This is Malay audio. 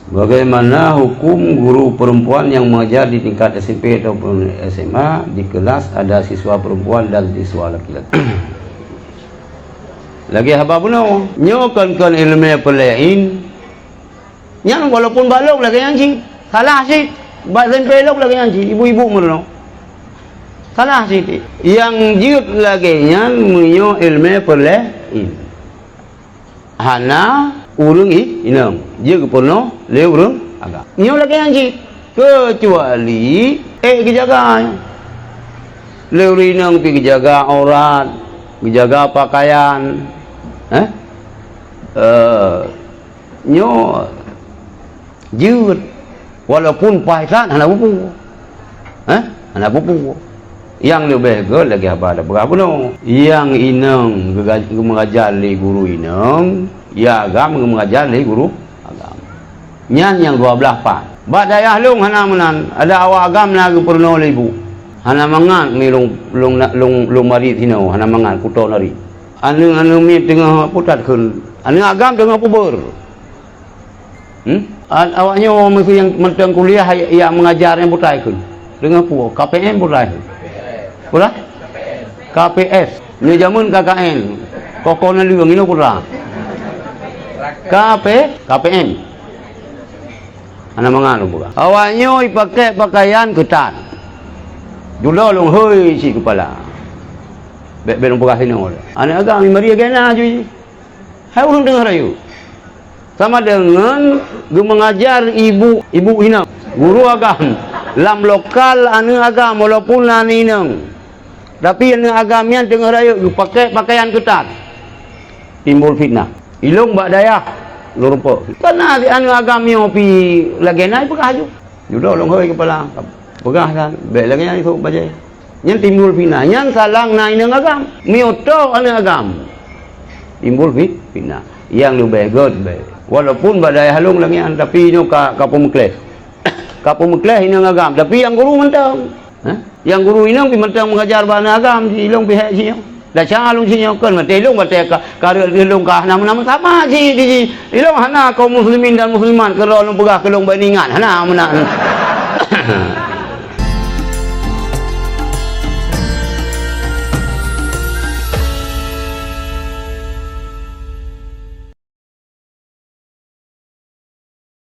Bagaimana hukum guru perempuan yang mengajar di tingkat SMP ataupun SMA di kelas ada siswa perempuan dan siswa laki-laki? Lagi haba puno nyokan ilmu pelain yang walaupun balok lagi anjing salah sih badan pelok lagi anjing ibu-ibu merono salah sih yang jiut lagi yang menyo ilmu pelain hana urung inang dia kepono le urung agak nyo lagi anjing kecuali kejaga le urinang pi kejaga aurat kejaga pakaian nyo jiut walaupun paisan hana pupu hana pupu yang lebih good lagi apa ada berapa no yang inang mengajar li guru inang ya agam mengajar li guru agam nyan yang 12 pan badayah lung hana menan ada awak agam lagi perno ibu hana mangan mi lung mari tino hana mangan kuto nari anu mi tengah putat kun anu agam tengah puber awaknya mesti yang mentang kuliah yang mengajar yang putai kun dengan pu KPM putai pula KPS ni jamun KKN kokona liwang ino pura KPM ana mangano pula awaknya ipakai pakaian ketat dulu long hoi si kepala belum pegah sini orang ana agak Maria gena ju hai ulun dengar ayu sama dengan mengajar ibu ina guru agam lam lokal anu agam walaupun anu inang tapi anu agam yang dengar ayu pakai pakaian ketat timbul fitnah ilung bak dayah lurupa karena anu agam yang pi lagena pegah ju dulu long hoi kepala pegah kan baik lagi yang itu baca yang timbul fitnah yang salang na inang agam mioto anu agam timbul fitnah yang lebih good baik walaupun badai halung lagi tapi ini kapumekles ini agam tapi yang guru mentang yang guru ini mentang mengajar bahana agam si ilung pihak si dah cang alung si kan mate ilung mate karya ilung kah nama-nama sama si di ilung hana kaum muslimin dan musliman kalau ilung pegah kelong bandingan hana menang